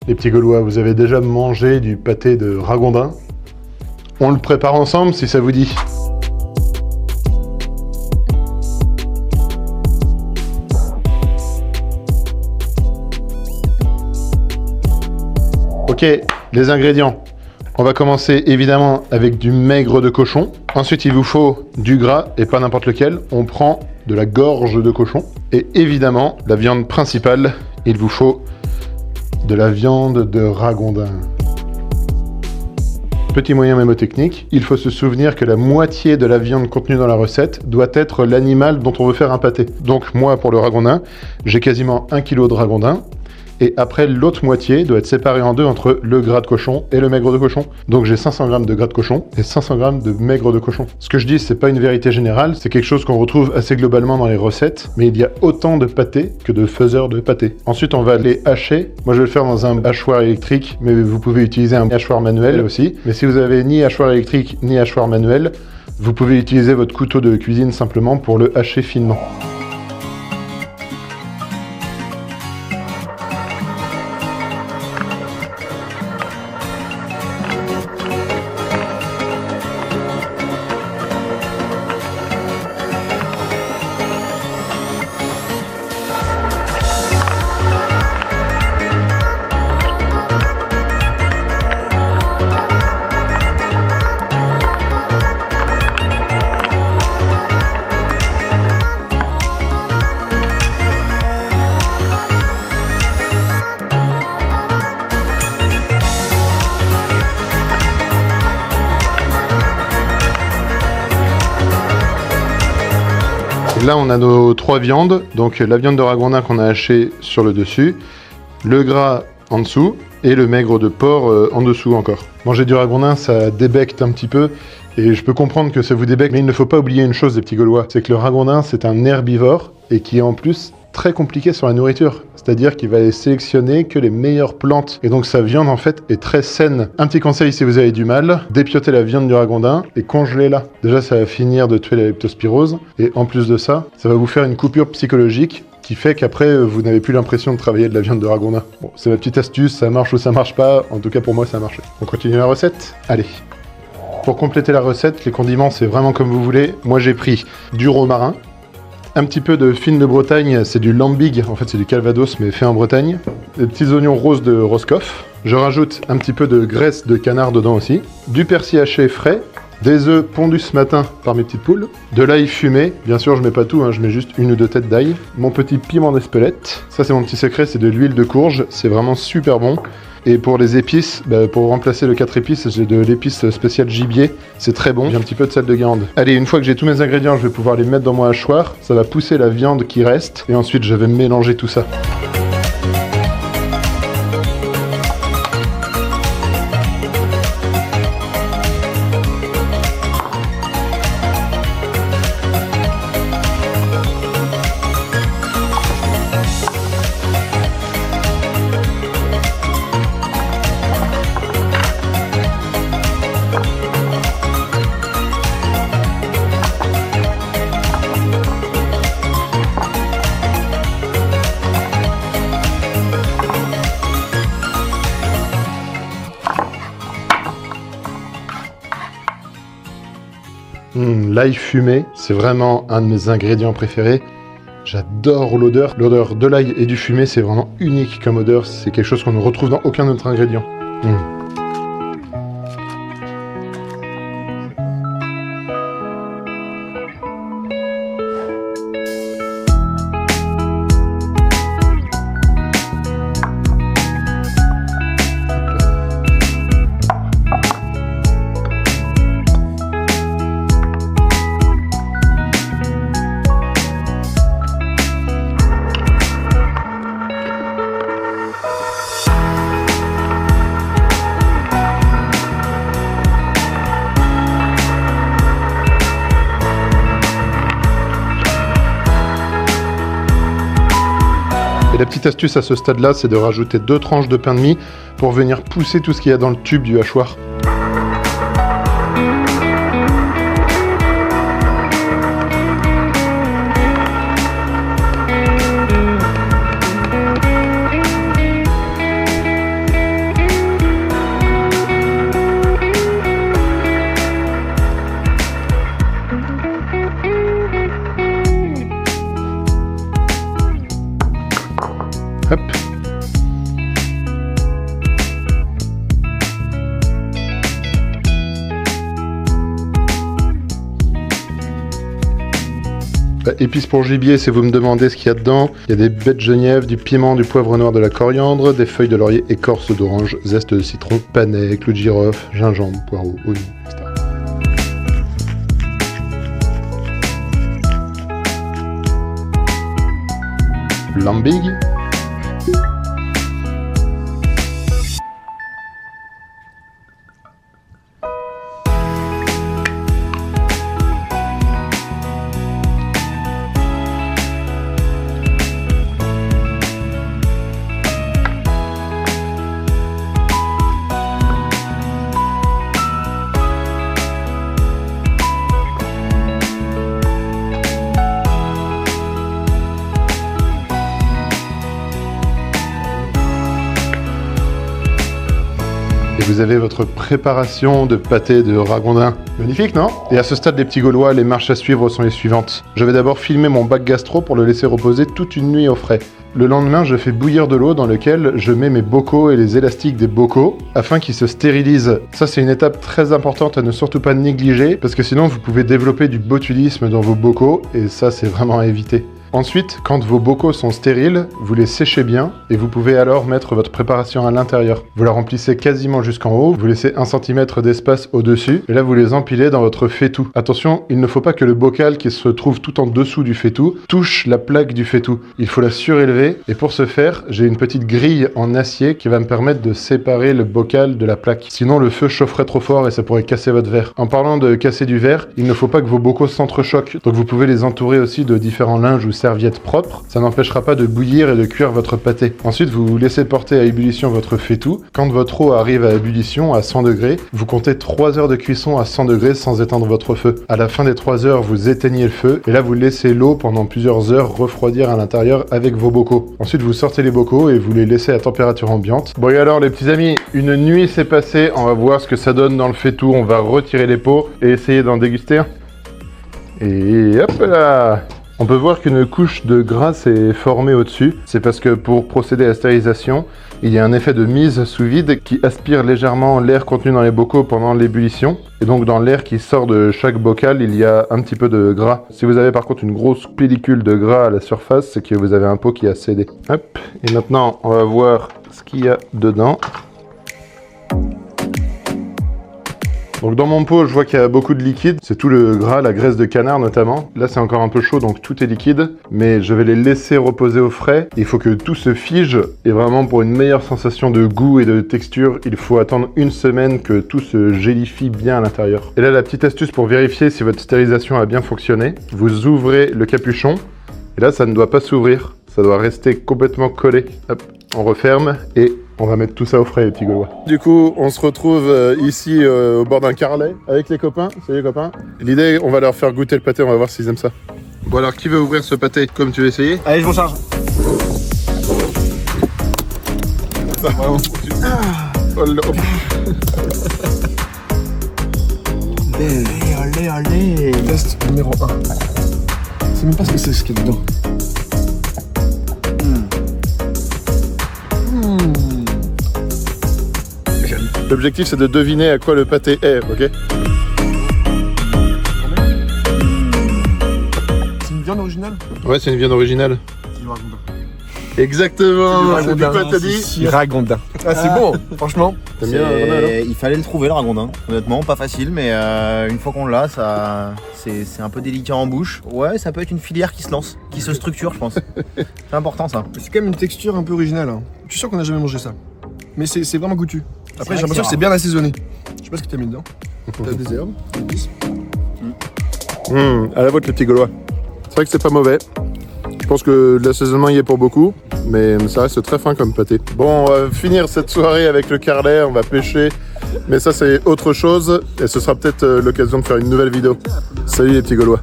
Les petits Gaulois, vous avez déjà mangé du pâté de ragondin? On le prépare ensemble si ça vous dit. Ok, les ingrédients. On va commencer évidemment avec du maigre de cochon. Ensuite, il vous faut du gras et pas n'importe lequel. On prend de la gorge de cochon. Et évidemment, la viande principale, il vous faut de la viande de ragondin. Petit moyen mémotechnique, il faut se souvenir que la moitié de la viande contenue dans la recette doit être l'animal dont on veut faire un pâté. Donc moi, pour le ragondin, j'ai quasiment 1 kg de ragondin. Et après, l'autre moitié doit être séparée en deux entre le gras de cochon et le maigre de cochon. Donc j'ai 500 g de gras de cochon et 500 g de maigre de cochon. Ce que je dis, c'est pas une vérité générale, c'est quelque chose qu'on retrouve assez globalement dans les recettes, mais il y a autant de pâtés que de faiseurs de pâtés. Ensuite, on va les hacher. Moi, je vais le faire dans un hachoir électrique, mais vous pouvez utiliser un hachoir manuel aussi. Mais si vous avez ni hachoir électrique ni hachoir manuel, vous pouvez utiliser votre couteau de cuisine simplement pour le hacher finement. Là, on a nos 3 viandes, donc la viande de ragondin qu'on a hachée sur le dessus, le gras en dessous et le maigre de porc en dessous encore. Manger du ragondin, ça débecte un petit peu et je peux comprendre que ça vous débecte, mais il ne faut pas oublier une chose, les petits Gaulois, c'est que le ragondin, c'est un herbivore et qui est en plus très compliqué sur la nourriture. C'est-à-dire qu'il va aller sélectionner que les meilleures plantes. Et donc sa viande, en fait, est très saine. Un petit conseil si vous avez du mal, dépioter la viande du ragondin et congelez-la. Déjà, ça va finir de tuer la leptospirose. Et en plus de ça, ça va vous faire une coupure psychologique qui fait qu'après, vous n'avez plus l'impression de travailler de la viande de ragondin. Bon, c'est ma petite astuce, ça marche ou ça marche pas. En tout cas, pour moi, ça a marché. On continue la recette? Allez. Pour compléter la recette, les condiments, c'est vraiment comme vous voulez. Moi, j'ai pris du romarin, un petit peu de fine de Bretagne, c'est du lambic, en fait c'est du calvados mais fait en Bretagne. Des petits oignons roses de Roscoff. Je rajoute un petit peu de graisse de canard dedans aussi. Du persil haché frais. Des œufs pondus ce matin par mes petites poules. De l'ail fumé. Bien sûr je mets pas tout, hein, je mets juste 1 ou 2 têtes d'ail. Mon petit piment d'Espelette. Ça c'est mon petit secret, c'est de l'huile de courge. C'est vraiment super bon. Et pour les épices, pour remplacer le 4 épices, j'ai de l'épice spéciale gibier. C'est très bon. J'ai un petit peu de sel de Guérande. Allez, une fois que j'ai tous mes ingrédients, je vais pouvoir les mettre dans mon hachoir. Ça va pousser la viande qui reste. Et ensuite, je vais mélanger tout ça. L'ail fumé, c'est vraiment un de mes ingrédients préférés. J'adore l'odeur. L'odeur de l'ail et du fumé, c'est vraiment unique comme odeur. C'est quelque chose qu'on ne retrouve dans aucun autre ingrédient. Et la petite astuce à ce stade-là, c'est de rajouter 2 tranches de pain de mie pour venir pousser tout ce qu'il y a dans le tube du hachoir. épices pour gibier, si vous me demandez ce qu'il y a dedans. Il y a des baies de genièvre, du piment, du poivre noir, de la coriandre, des feuilles de laurier, écorce d'orange, zeste de citron, panais, clou de girofle, gingembre, poireau, oignon, etc. Lambig. Et vous avez votre préparation de pâté de ragondin. Magnifique, non? Et à ce stade, les petits Gaulois, les marches à suivre sont les suivantes. Je vais d'abord filmer mon bac gastro pour le laisser reposer toute une nuit au frais. Le lendemain, je fais bouillir de l'eau dans laquelle je mets mes bocaux et les élastiques des bocaux afin qu'ils se stérilisent. Ça, c'est une étape très importante à ne surtout pas négliger parce que sinon, vous pouvez développer du botulisme dans vos bocaux et ça, c'est vraiment à éviter. Ensuite, quand vos bocaux sont stériles, vous les séchez bien et vous pouvez alors mettre votre préparation à l'intérieur. Vous la remplissez quasiment jusqu'en haut, vous laissez 1 cm d'espace au-dessus et là vous les empilez dans votre faitout. Attention, il ne faut pas que le bocal qui se trouve tout en dessous du faitout touche la plaque du faitout. Il faut la surélever et pour ce faire, j'ai une petite grille en acier qui va me permettre de séparer le bocal de la plaque. Sinon le feu chaufferait trop fort et ça pourrait casser votre verre. En parlant de casser du verre, il ne faut pas que vos bocaux s'entrechoquent, donc vous pouvez les entourer aussi de différents linges ou serviettes propres, ça n'empêchera pas de bouillir et de cuire votre pâté. Ensuite, vous laissez porter à ébullition votre faitout. Quand votre eau arrive à ébullition à 100 degrés, vous comptez 3 heures de cuisson à 100 degrés sans éteindre votre feu. À la fin des 3 heures, vous éteignez le feu et là vous laissez l'eau pendant plusieurs heures refroidir à l'intérieur avec vos bocaux. Ensuite, vous sortez les bocaux et vous les laissez à température ambiante. Bon et alors les petits amis, une nuit s'est passée, on va voir ce que ça donne dans le faitout. On va retirer les pots et essayer d'en déguster. Et hop là! On peut voir qu'une couche de gras s'est formée au-dessus. C'est parce que pour procéder à la stérilisation, il y a un effet de mise sous vide qui aspire légèrement l'air contenu dans les bocaux pendant l'ébullition. Et donc dans l'air qui sort de chaque bocal, il y a un petit peu de gras. Si vous avez par contre une grosse pellicule de gras à la surface, c'est que vous avez un pot qui a cédé. Hop. Et maintenant, on va voir ce qu'il y a dedans. Donc dans mon pot, je vois qu'il y a beaucoup de liquide. C'est tout le gras, la graisse de canard notamment. Là, c'est encore un peu chaud, donc tout est liquide. Mais je vais les laisser reposer au frais. Il faut que tout se fige. Et vraiment, pour une meilleure sensation de goût et de texture, il faut attendre 1 semaine que tout se gélifie bien à l'intérieur. Et là, la petite astuce pour vérifier si votre stérilisation a bien fonctionné. Vous ouvrez le capuchon. Et là, ça ne doit pas s'ouvrir. Ça doit rester complètement collé. Hop, on referme et on va mettre tout ça au frais, les petits Gaulois. Du coup, on se retrouve ici au bord d'un carrelet avec les copains. Salut les copains. L'idée, on va leur faire goûter le pâté, on va voir s'ils aiment ça. Bon alors, qui veut ouvrir ce pâté? Comme tu veux essayer? Allez, je m'en charge. Allez. Test numéro 1. C'est même pas ce qu'il y a dedans. L'objectif, c'est de deviner à quoi le pâté est, ok? C'est une viande originale? Ouais, c'est une viande originale. C'est du ragondin. Exactement, c'est ragondin. quoi t'as dit? Ragondin. Ah, c'est bon, franchement. T'aimes bien le ragondin, alors? Il fallait le trouver, le ragondin. Honnêtement, pas facile, mais une fois qu'on l'a, c'est un peu délicat en bouche. Ouais, ça peut être une filière qui se lance, qui se structure, je pense. C'est important, ça. C'est quand même une texture un peu originale. Hein. Je suis sûr qu'on n'a jamais mangé ça. Mais c'est vraiment goûtu. Après, j'ai l'impression que c'est bien assaisonné. Je sais pas ce que t'as mis dedans. T'as des herbes, des épices. À la vôtre, les petits Gaulois. C'est vrai que c'est pas mauvais. Je pense que l'assaisonnement y est pour beaucoup, mais ça reste très fin comme pâté. Bon, on va finir cette soirée avec le carlet, on va pêcher, mais ça c'est autre chose, et ce sera peut-être l'occasion de faire une nouvelle vidéo. Salut les petits Gaulois.